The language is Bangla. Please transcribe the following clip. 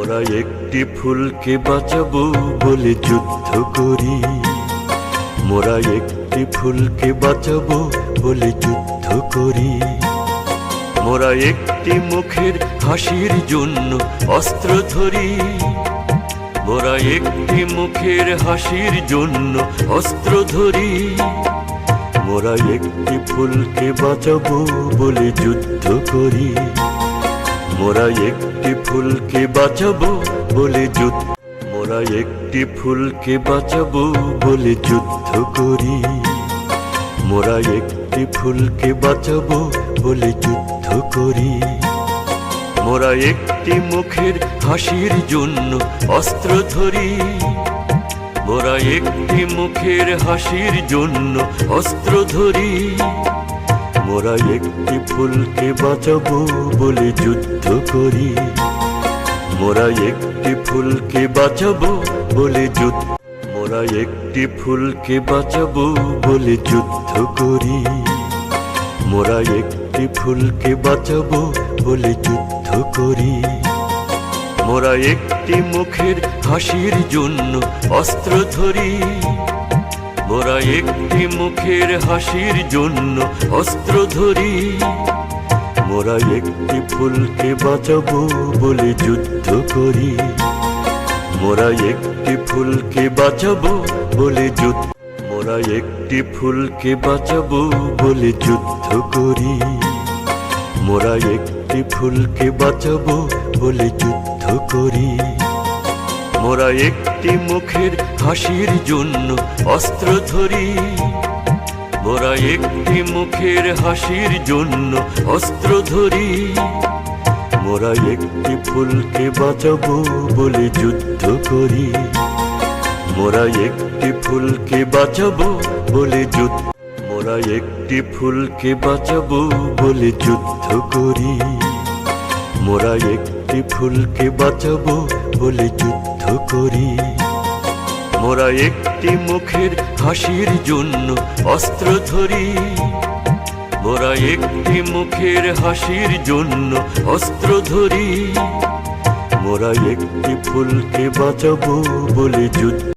মোরা একটি ফুলকে বাঁচাবো বলে যুদ্ধ করি। মোরা একটি ফুলকে বাঁচাবো বলে যুদ্ধ করি। মোরা একটি মুখের হাসির জন্য অস্ত্র ধরি। মোরা একটি মুখের হাসির জন্য অস্ত্র ধরি। মোরা একটি ফুলকে বাঁচাবো বলে যুদ্ধ করি। মোরা একটি ফুলকে বাঁচাবো বলে যুদ্ধ মোরা একটি ফুলকে বাঁচাবো বলে যুদ্ধ করি। মোরা একটি ফুলকে বাঁচাবো বলে যুদ্ধ করি। মোরা একটি মুখের হাসির জন্য অস্ত্র ধরি। মোরা একটি মুখের হাসির জন্য অস্ত্র ধরি। মোরা একটি ফুলকে বাঁচাবো বলে যুদ্ধ করি। মোরা একটি ফুলকে বাঁচাবো বলে যুদ্ধ মোরা একটি ফুলকে বাঁচাবো বলে যুদ্ধ করি। মোরা একটি ফুলকে বাঁচাবো বলে যুদ্ধ করি। মোরা একটি মুখের হাসির জন্য অস্ত্র ধরি। মোরা একটি মুখের হাসির জন্য অস্ত্র ধরি। মোরা একটি ফুলকে বাঁচাবো বলে যুদ্ধ করি। মোরা একটি ফুলকে বাঁচাবো বলে যুদ্ধ মোরা একটি ফুলকে বাঁচাবো বলে যুদ্ধ করি। মোরা একটি ফুলকে বাঁচাবো বলে যুদ্ধ করি। মোরা একটি মুখের হাসির জন্য অস্ত্র ধরি। মোরা একটি মুখের হাসির জন্য অস্ত্র ধরি। মোরা একটি ফুলকে বাঁচাবো বলে যুদ্ধ করি। মোরা একটি ফুলকে বাঁচাবো বলে যুদ্ধ মোরা একটি ফুলকে বাঁচাবো বলে যুদ্ধ করি। মোরা একটি ফুলকে বাঁচাবো বলে যুদ্ধ করি। মোরা একটি মুখের হাসির জন্য অস্ত্র ধরি। মোরা একটি মুখের হাসির জন্য অস্ত্র ধরি। মোরা একটি ফুলকে বাঁচাবো বলে যুদ্ধ